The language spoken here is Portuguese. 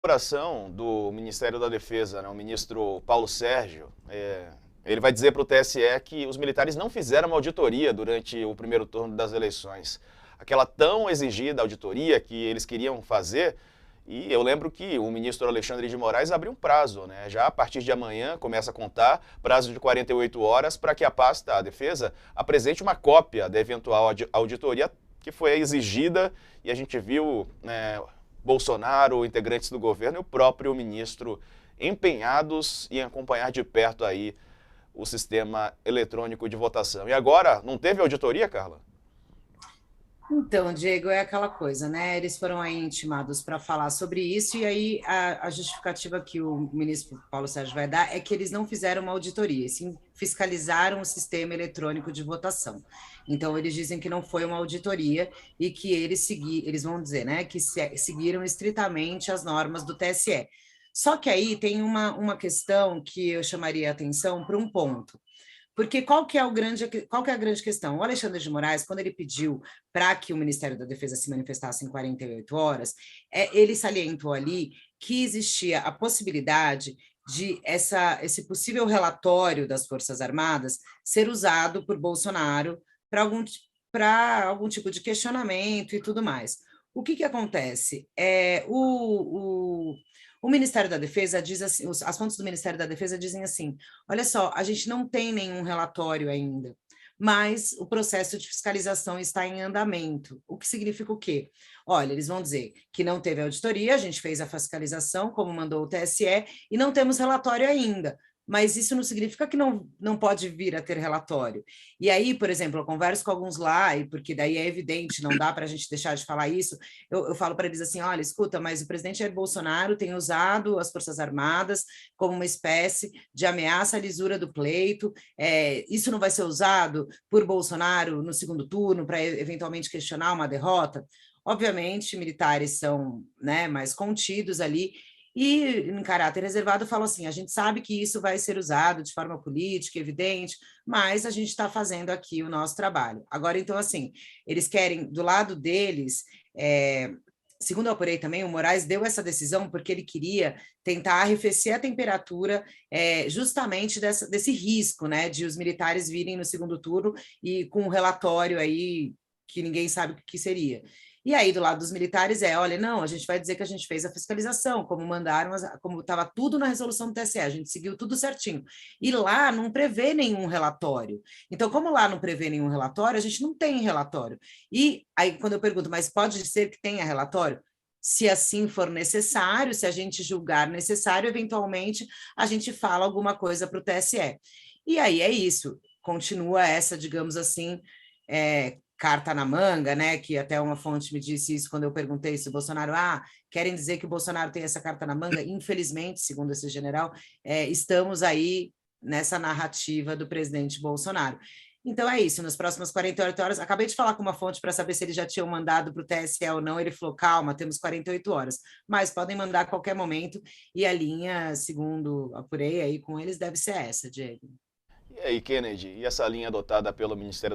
apuração do Ministério da Defesa, né, o ministro Paulo Sérgio, ele vai dizer para o TSE que os militares não fizeram uma auditoria durante o primeiro turno das eleições. Aquela tão exigida auditoria que eles queriam fazer, e eu lembro que o ministro Alexandre de Moraes abriu um prazo, né? Já a partir de amanhã começa a contar, prazo de 48 horas para que a pasta, a defesa, apresente uma cópia da eventual auditoria que foi exigida, e a gente viu, né, Bolsonaro, integrantes do governo e o próprio ministro empenhados em acompanhar de perto aí o sistema eletrônico de votação. E agora, não teve auditoria, Carla? Então, Diego, é aquela coisa, né? Eles foram aí intimados para falar sobre isso, e aí a justificativa que o ministro Paulo Sérgio vai dar é que eles não fizeram uma auditoria, sim fiscalizaram o sistema eletrônico de votação. Então, eles dizem que não foi uma auditoria e que eles vão dizer, né, que seguiram estritamente as normas do TSE. Só que aí tem uma questão que eu chamaria a atenção para um ponto. Porque qual que é a grande questão? O Alexandre de Moraes, quando ele pediu para que o Ministério da Defesa se manifestasse em 48 horas, ele salientou ali que existia a possibilidade de esse possível relatório das Forças Armadas ser usado por Bolsonaro para algum tipo de questionamento e tudo mais. O que acontece? O Ministério da Defesa diz assim, as fontes do Ministério da Defesa dizem assim: olha só, a gente não tem nenhum relatório ainda, mas o processo de fiscalização está em andamento. O que significa o quê? Olha, eles vão dizer que não teve auditoria, a gente fez a fiscalização, como mandou o TSE, e não temos relatório ainda. Mas isso não significa que não pode vir a ter relatório. E aí, por exemplo, eu converso com alguns lá, e porque daí é evidente, não dá para a gente deixar de falar isso, eu falo para eles assim: olha, escuta, mas o presidente Jair Bolsonaro tem usado as Forças Armadas como uma espécie de ameaça à lisura do pleito. Isso não vai ser usado por Bolsonaro no segundo turno para eventualmente questionar uma derrota? Obviamente, militares são, né, mais contidos ali, e, em caráter reservado, falam assim: a gente sabe que isso vai ser usado de forma política, evidente, mas a gente está fazendo aqui o nosso trabalho. Agora, então, assim, eles querem, do lado deles, segundo eu apurei também, o Moraes deu essa decisão porque ele queria tentar arrefecer a temperatura justamente desse risco, né, de os militares virem no segundo turno e com um relatório aí que ninguém sabe o que seria. E aí, do lado dos militares, olha, não, a gente vai dizer que a gente fez a fiscalização, como mandaram, como estava tudo na resolução do TSE, a gente seguiu tudo certinho. E lá não prevê nenhum relatório. Então, como lá não prevê nenhum relatório, a gente não tem relatório. E aí, quando eu pergunto, mas pode ser que tenha relatório? Se assim for necessário, se a gente julgar necessário, eventualmente a gente fala alguma coisa para o TSE. E aí é isso, continua essa, digamos assim, carta na manga, né? Que até uma fonte me disse isso quando eu perguntei se o Bolsonaro, querem dizer que o Bolsonaro tem essa carta na manga? Infelizmente, segundo esse general, estamos aí nessa narrativa do presidente Bolsonaro. Então é isso, nas próximas 48 horas, acabei de falar com uma fonte para saber se eles já tinham mandado para o TSE ou não, ele falou: calma, temos 48 horas, mas podem mandar a qualquer momento, e a linha, segundo apurei aí com eles, deve ser essa, Diego. E aí, Kennedy, e essa linha adotada pelo Ministério da